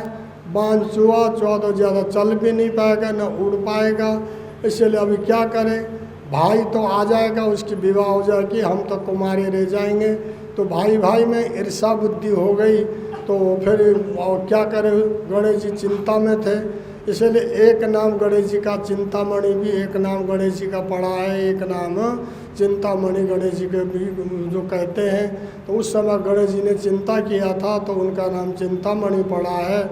बांध चूहा तो ज़्यादा चल भी नहीं पाएगा न उड़ पाएगा, इसलिए अभी क्या करें। भाई तो आ जाएगा, उसकी विवाह हो जाएगी, हम तो कुमारे रह जाएंगे। तो भाई में ईर्षा बुद्धि हो गई। तो फिर और क्या करें, गणेश जी चिंता में थे, इसलिए एक नाम गणेश जी का चिंतामणि भी, एक नाम गणेश जी का पड़ा है, एक नाम चिंतामणि गणेश जी के भी जो कहते हैं। तो उस समय गणेश जी ने चिंता किया था तो उनका नाम चिंतामणि पड़ा है।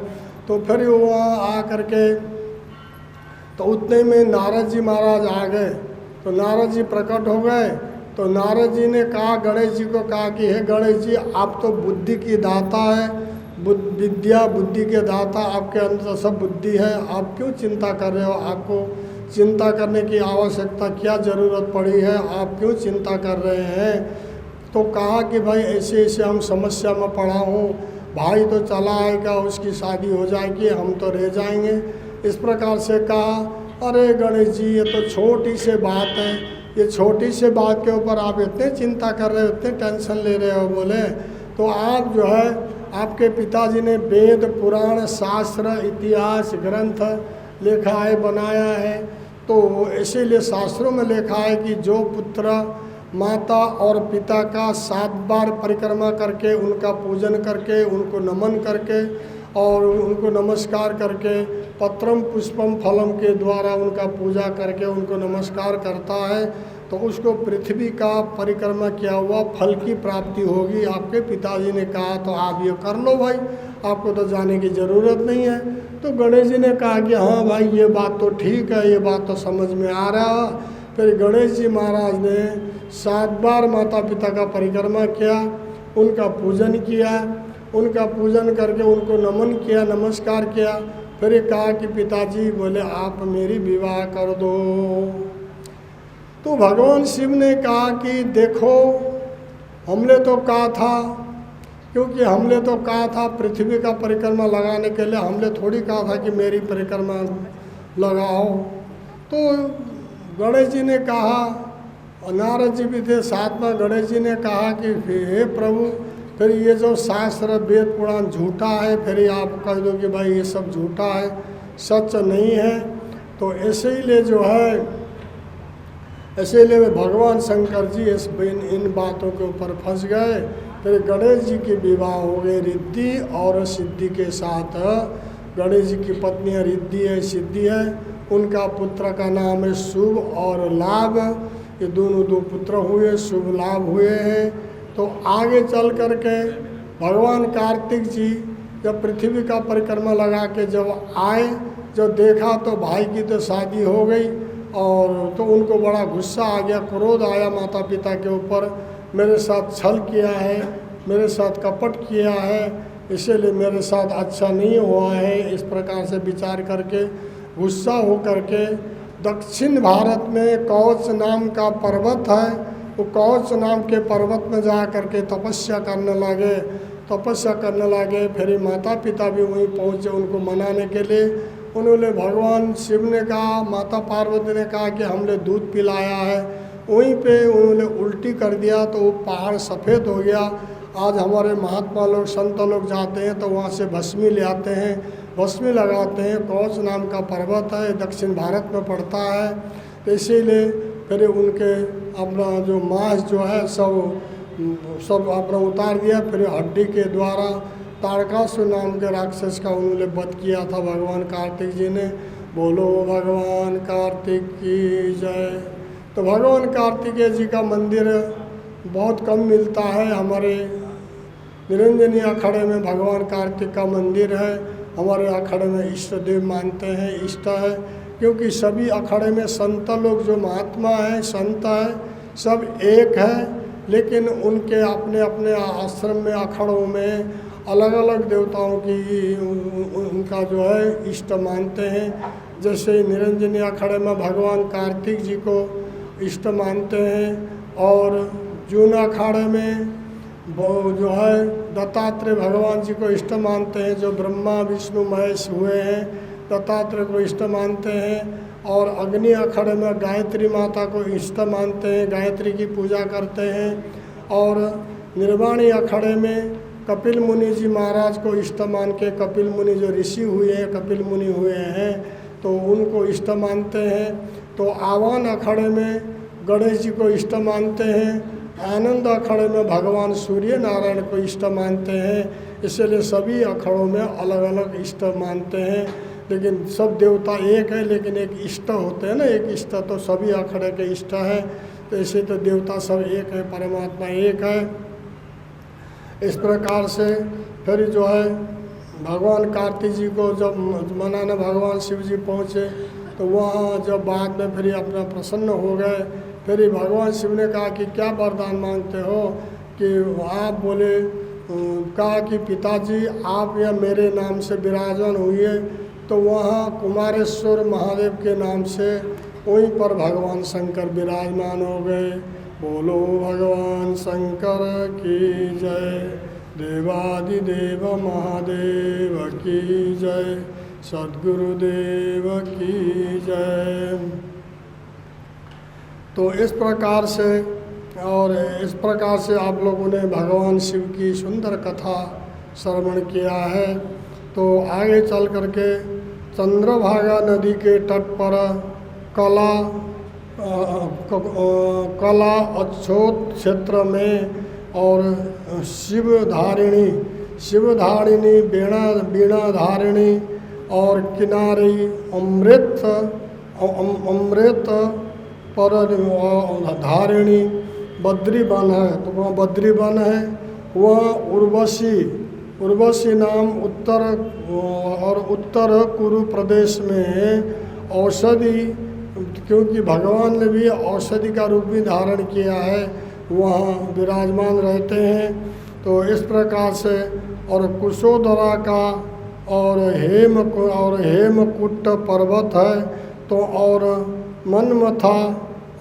तो फिर वहाँ आ करके तो उतने में नारद जी महाराज आ गए। तो नारद जी प्रकट हो गए। तो नारद जी ने कहा, गणेश जी को कहा कि हे गणेश जी, आप तो बुद्धि की दाता है, विद्या बुद्धि के दाता, आपके अंदर सब बुद्धि है, आप क्यों चिंता कर रहे हो, आपको चिंता करने की आवश्यकता क्या ज़रूरत पड़ी है, आप क्यों चिंता कर रहे हैं। तो कहा कि भाई ऐसे ऐसे हम समस्या में पड़ा हूँ, भाई तो चला आएगा, उसकी शादी हो जाएगी, हम तो रह जाएंगे। इस प्रकार से कहा। अरे गणेश जी, ये तो छोटी सी बात है, ये छोटी सी बात के ऊपर आप इतने चिंता कर रहे हो, इतने टेंशन ले रहे हो। बोले तो आप जो है, आपके पिताजी ने वेद पुराण शास्त्र इतिहास ग्रंथ लिखा है, बनाया है। तो इसीलिए शास्त्रों में लिखा है कि जो पुत्र माता और पिता का 7 बार परिक्रमा करके, उनका पूजन करके, उनको नमन करके और उनको नमस्कार करके, पत्रम पुष्पम फलम के द्वारा उनका पूजा करके उनको नमस्कार करता है, तो उसको पृथ्वी का परिक्रमा किया हुआ फल की प्राप्ति होगी। आपके पिताजी ने कहा तो आप ये कर लो भाई, आपको तो जाने की ज़रूरत नहीं है। तो गणेश जी ने कहा कि हाँ भाई, ये बात तो ठीक है, ये बात तो समझ में आ रहा। फिर गणेश जी महाराज ने 7 बार माता पिता का परिक्रमा किया, उनका पूजन किया, उनका पूजन करके उनको नमन किया, नमस्कार किया। फिर कहा कि पिताजी, बोले आप मेरी विवाह कर दो। तो भगवान शिव ने कहा कि देखो, हमने तो कहा था, क्योंकि हमने तो कहा था पृथ्वी का परिक्रमा लगाने के लिए, हमने थोड़ी कहा था कि मेरी परिक्रमा लगाओ। तो गणेश जी ने कहा, और नारद जी भी थे साथ में, गणेश जी ने कहा कि हे प्रभु, फिर ये जो शास्त्र वेद पुराण झूठा है, फिर आप कह दो कि भाई ये सब झूठा है, सच नहीं है। तो इसीलिए जो है इसीलिए भगवान शंकर जी इन बातों के ऊपर फंस गए। फिर गणेश जी के विवाह हो गए रिद्धि और सिद्धि के साथ। गणेश जी की पत्नियाँ रिद्धि है, सिद्धि है। उनका पुत्र का नाम है शुभ और लाभ। ये दोनों दो पुत्र हुए, शुभ लाभ हुए हैं। तो आगे चल कर के भगवान कार्तिक जी जब पृथ्वी का परिक्रमा लगा के जब आए, जब देखा तो भाई की तो शादी हो गई, और तो उनको बड़ा गुस्सा आ गया, क्रोध आया माता पिता के ऊपर। मेरे साथ छल किया है, मेरे साथ कपट किया है, इसीलिए मेरे साथ अच्छा नहीं हुआ है। इस प्रकार से विचार करके गुस्सा हो करके दक्षिण भारत में कौच नाम का पर्वत है, वो कौच नाम के पर्वत में जा करके तपस्या करने लगे। फिर माता पिता भी वहीं पहुँचे उनको मनाने के लिए। उन्होंने भगवान शिव ने कहा, माता पार्वती ने कहा कि हमने दूध पिलाया है, वहीं पे उन्होंने उल्टी कर दिया तो वो पहाड़ सफ़ेद हो गया। आज हमारे महात्मा लोग, संत लोग जाते हैं तो वहाँ से भस्मी ले आते हैं, भस्मी लगाते हैं। कौच नाम का पर्वत है, दक्षिण भारत में पड़ता है। तो इसीलिए फिर उनके अपना जो मांस जो है सब अपना उतार दिया। फिर हड्डी के द्वारा तारकासुर नाम के राक्षस का उन्होंने वध किया था भगवान कार्तिक जी ने। बोलो भगवान कार्तिक की जय। तो भगवान कार्तिकेय जी का मंदिर बहुत कम मिलता है। हमारे निरंजनी अखाड़े में भगवान कार्तिक का मंदिर है। हमारे अखाड़े में इष्ट देव मानते हैं, इष्ट है, क्योंकि सभी अखाड़े में संत लोग जो महात्मा हैं, संत हैं, सब एक है, लेकिन उनके अपने अपने आश्रम में, अखाड़ों में अलग अलग देवताओं की उनका जो है इष्ट मानते हैं। जैसे निरंजनी अखाड़े में भगवान कार्तिक जी को इष्ट मानते हैं, और जून अखाड़े में वो जो है दत्तात्रेय भगवान जी को इष्ट मानते हैं, जो ब्रह्मा विष्णु महेश हुए हैं, दत्तात्रेय को इष्ट मानते हैं। और अग्नि अखाड़े में गायत्री माता को इष्ट मानते हैं, गायत्री की पूजा करते हैं। और निर्वाणी अखाड़े में कपिल मुनि जी महाराज को इष्ट मान के, कपिल मुनि जो ऋषि हुए हैं, कपिल मुनि हुए हैं, तो उनको इष्ट मानते हैं। तो आवान अखाड़े में गणेश जी को इष्ट मानते हैं। आनंद अखाड़े में भगवान सूर्य नारायण को इष्ट मानते हैं। इसलिए सभी अखाड़ों में अलग अलग इष्ट मानते हैं, लेकिन सब देवता एक है, लेकिन एक इष्ट होते हैं ना, एक इष्ट तो सभी अखाड़े के इष्ट है। तो ऐसे तो देवता सब एक है, परमात्मा एक है। इस प्रकार से फिर जो है भगवान कार्तिक जी को जब मनाने भगवान शिव जी पहुँचे, तो वहाँ जब बाद में फिर अपना प्रसन्न हो गए। फिर भगवान शिव ने कहा कि क्या वरदान मांगते हो, कि आप बोले, कहा कि पिताजी आप या मेरे नाम से विराजमान हुए। तो वहाँ कुमारेश्वर महादेव के नाम से वहीं पर भगवान शंकर विराजमान हो गए। बोलो भगवान शंकर की जय, देवादिदेव महादेव की जय, सद्गुरुदेव की जय। तो इस प्रकार से आप लोगों ने भगवान शिव की सुंदर कथा श्रवण किया है। तो आगे चल करके चंद्रभागा नदी के तट पर कला अछोत क्षेत्र में और शिवधारिणी बीणा धारिणी और किनारी अमृत पर धारिणी बद्री वन है। तो वहाँ बद्री वन है। वह उर्वशी नाम उत्तर कुरु प्रदेश में औषधि, क्योंकि भगवान ने भी औषधि का रूप भी धारण किया है, वहाँ विराजमान रहते हैं। तो इस प्रकार से और कुशोधरा का और हेमकूट पर्वत है। तो और मनमथा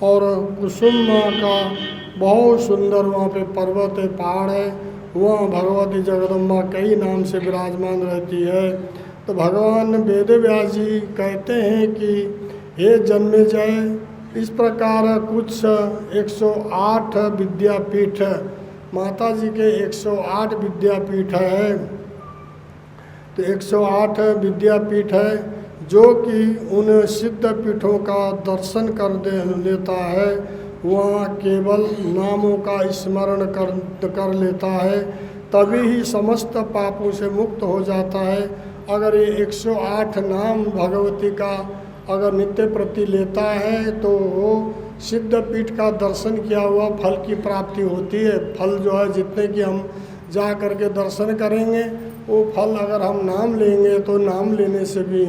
और कुसुमा का बहुत सुंदर वहाँ पे पर्वत है, पहाड़ है। वहाँ भगवती जगदम्बा कई नाम से विराजमान रहती है। तो भगवान वेदव्यास जी कहते हैं कि हे जन्मेजय, इस प्रकार कुछ 108 विद्यापीठ, माता जी के 108 विद्यापीठ है। तो 108 विद्यापीठ है, जो कि उन सिद्ध पीठों का दर्शन लेता है, वहाँ केवल नामों का स्मरण कर लेता है, तभी ही समस्त पापों से मुक्त हो जाता है। अगर ये 108 नाम भगवती का अगर नित्य प्रति लेता है तो वो सिद्ध पीठ का दर्शन किया हुआ फल की प्राप्ति होती है। फल जो है जितने कि हम जा कर के दर्शन करेंगे, वो फल अगर हम नाम लेंगे तो नाम लेने से भी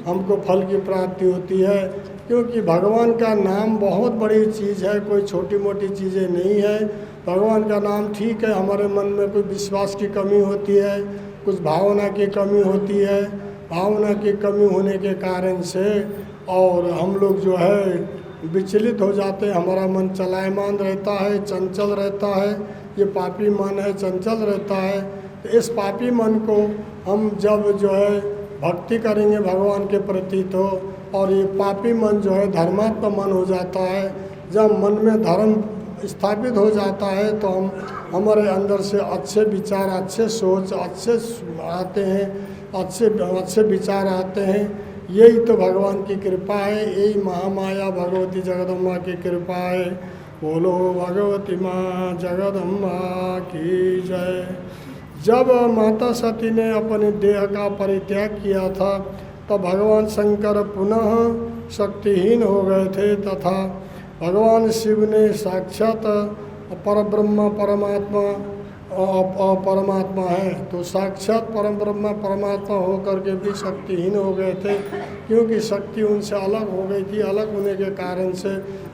हमको फल की प्राप्ति होती है। क्योंकि भगवान का नाम बहुत बड़ी चीज़ है, कोई छोटी मोटी चीज़ें नहीं है। भगवान का नाम ठीक है, हमारे मन में कोई विश्वास की कमी होती है, कुछ भावना की कमी होती है, भावना की कमी होने के कारण से और हम लोग जो है विचलित हो जाते हैं, हमारा मन चलायमान रहता है, चंचल रहता है। ये पापी मन है, चंचल रहता है। तो इस पापी मन को हम जब जो है भक्ति करेंगे भगवान के प्रति तो, और ये पापी मन जो है धर्मात्मा मन हो जाता है। जब मन में धर्म स्थापित हो जाता है तो हमारे अंदर से अच्छे विचार, अच्छे सोच, अच्छे आते हैं, अच्छे विचार आते हैं। यही तो भगवान की कृपा है, यही महामाया भगवती जगदम्बा की कृपा है। बोलो भगवती माँ जगदम्बा की जय। जब माता सती ने अपने देह का परित्याग किया था तब भगवान शंकर पुनः शक्तिहीन हो गए थे तथा भगवान शिव ने साक्षात परब्रह्म परमात्मा है, तो साक्षात परम ब्रह्म परमात्मा होकर के भी शक्तिहीन हो गए थे, क्योंकि शक्ति उनसे अलग हो गई थी। अलग होने के कारण से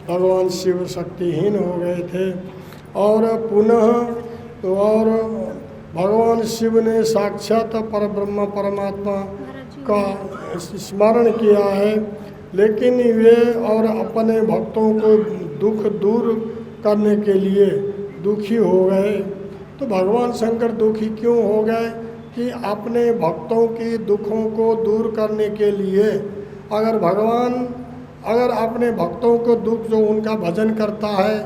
भगवान शिव शक्तिहीन हो गए थे। और पुनः और भगवान शिव ने साक्षात परब्रह्म परमात्मा का स्मरण किया है, लेकिन वे और अपने भक्तों को दुख दूर करने के लिए दुखी हो गए। तो भगवान शंकर दुखी क्यों हो गए कि अपने भक्तों की दुखों को दूर करने के लिए अगर अपने भक्तों को दुख जो उनका भजन करता है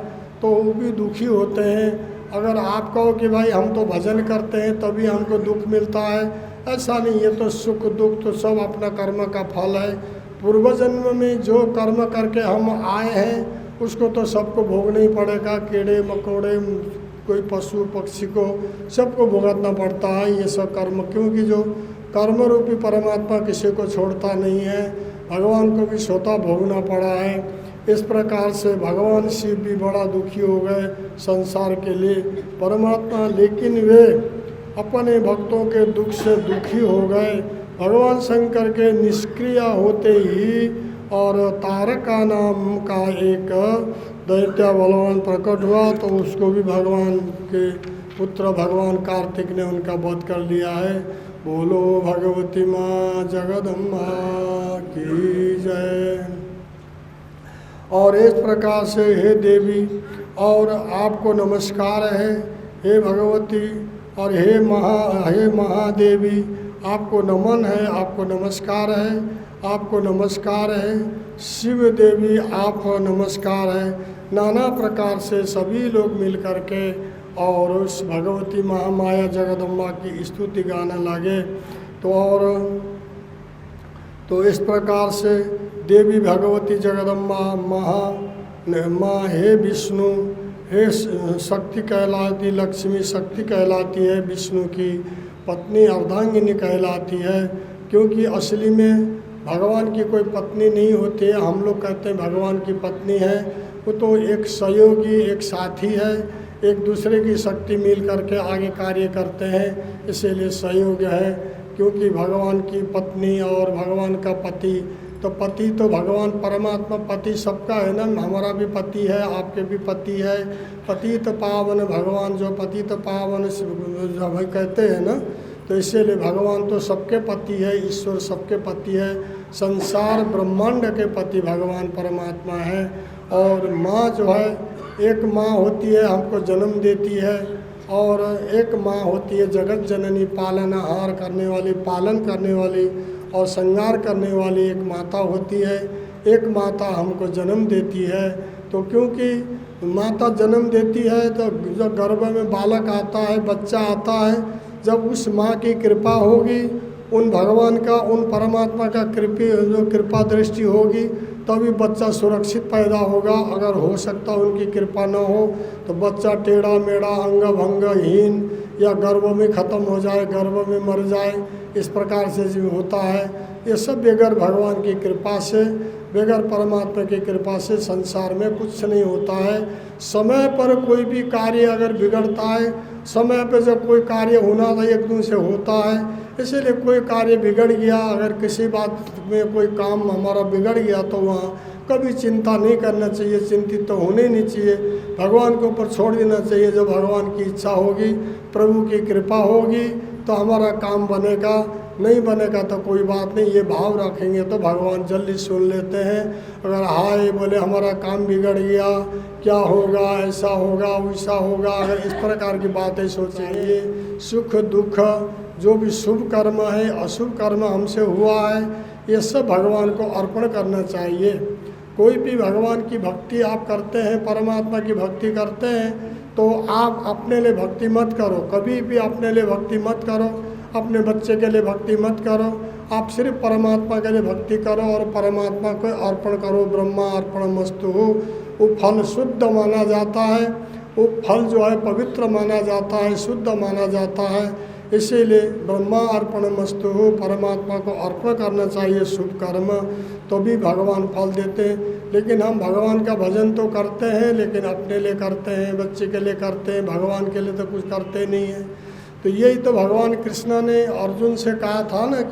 तो वो भी दुखी होते हैं। अगर आप कहो कि भाई हम तो भजन करते हैं तभी हमको दुख मिलता है, ऐसा नहीं। ये तो सुख दुख तो सब अपना कर्म का फल है। पूर्व जन्म में जो कर्म करके हम आए हैं उसको तो सबको भोगना ही पड़ेगा। कीड़े मकोड़े, कोई पशु पक्षी को सबको भुगतना पड़ता है ये सब कर्म, क्योंकि जो कर्म रूपी परमात्मा किसी को छोड़ता नहीं है, भगवान को भी स्वतः भोगना पड़ा है। इस प्रकार से भगवान शिव भी बड़ा दुखी हो गए संसार के लिए परमात्मा, लेकिन वे अपने भक्तों के दुख से दुखी हो गए। भगवान शंकर के निष्क्रिय होते ही और तारका नाम का एक दैत्य बलवान प्रकट हुआ, तो उसको भी भगवान के पुत्र भगवान कार्तिक ने उनका वध कर लिया है। बोलो भगवती माँ जगदम्बा की जय। और इस प्रकार से हे देवी, और आपको नमस्कार है हे भगवती, और हे महादेवी, आपको नमन है, आपको नमस्कार है, आपको नमस्कार है। शिव देवी आपको नमस्कार है। नाना प्रकार से सभी लोग मिल कर के और उस भगवती महामाया जगदम्बा की स्तुति गाने लगे। तो इस प्रकार से देवी भगवती जगदम्बा माँ हे विष्णु, हे शक्ति कहलाती, लक्ष्मी शक्ति कहलाती है, विष्णु की पत्नी अर्धांगिनी कहलाती है। क्योंकि असली में भगवान की कोई पत्नी नहीं होती है, हम लोग कहते हैं भगवान की पत्नी है। वो तो एक सहयोगी, एक साथी है, एक दूसरे की शक्ति मिल करके आगे कार्य करते हैं, इसीलिए सहयोग है। क्योंकि भगवान की पत्नी और भगवान का पति, तो पति तो भगवान परमात्मा पति सबका है ना, हमारा भी पति है, आपके भी पति है। पति तो पावन भगवान, जो पति तो पावन जब कहते हैं ना, तो इसीलिए भगवान तो सबके पति है, ईश्वर सबके पति है। संसार ब्रह्मांड के पति भगवान परमात्मा है। और माँ जो है, एक माँ होती है हमको जन्म देती है, और एक माँ होती है जगत जननी, पालनहार करने वाली, पालन करने वाली और श्रृंगार करने वाली एक माता होती है। एक माता हमको जन्म देती है। तो क्योंकि माता जन्म देती है तो जब गर्भ में बालक आता है, बच्चा आता है, जब उस माँ की कृपा होगी उन भगवान का, उन परमात्मा का जो कृपा दृष्टि होगी तभी बच्चा सुरक्षित पैदा होगा। अगर हो सकता उनकी कृपा न हो तो बच्चा टेढ़ा मेढ़ा, अंग भंगहीन या गर्भ में ख़त्म हो जाए, गर्भ में मर जाए, इस प्रकार से जो होता है ये सब बगैर भगवान की कृपा से, बगैर परमात्मा की कृपा से संसार में कुछ नहीं होता है। समय पर कोई भी कार्य अगर बिगड़ता है, समय पर जब कोई कार्य होना था एकदम से होता है, इसीलिए कोई कार्य बिगड़ गया, अगर किसी बात में कोई काम हमारा बिगड़ गया तो वहाँ कभी चिंता नहीं करना चाहिए, चिंतित तो होने नहीं चाहिए, भगवान के ऊपर छोड़ देना चाहिए। जब भगवान की इच्छा होगी, प्रभु की कृपा होगी तो हमारा काम बनेगा, नहीं बनेगा तो कोई बात नहीं, ये भाव रखेंगे तो भगवान जल्दी सुन लेते हैं। अगर हाय बोले हमारा काम बिगड़ गया, क्या होगा, ऐसा होगा वैसा होगा, अगर इस प्रकार की बातें सोचेंगे, सुख दुख जो भी शुभ कर्म है, अशुभ कर्म हमसे हुआ है, ये सब भगवान को अर्पण करना चाहिए। कोई भी भगवान की भक्ति आप करते हैं, परमात्मा की भक्ति करते हैं तो आप अपने लिए भक्ति मत करो, कभी भी अपने लिए भक्ति मत करो, अपने बच्चे के लिए भक्ति मत करो, आप सिर्फ परमात्मा के लिए भक्ति करो और परमात्मा को अर्पण करो। ब्रह्मा अर्पणमस्तु, वो फल शुद्ध माना जाता है, वो फल जो है पवित्र माना जाता है, शुद्ध माना जाता है। इसीलिए ब्रह्मा अर्पणमस्तु, परमात्मा को अर्पण करना चाहिए शुभ कर्म, तो भी भगवान फल देते हैं। लेकिन हम भगवान का भजन तो करते हैं, लेकिन अपने लिए करते हैं, बच्चे के लिए करते हैं, भगवान के लिए तो कुछ करते नहीं हैं। तो यही तो भगवान कृष्ण ने अर्जुन से कहा था ना कि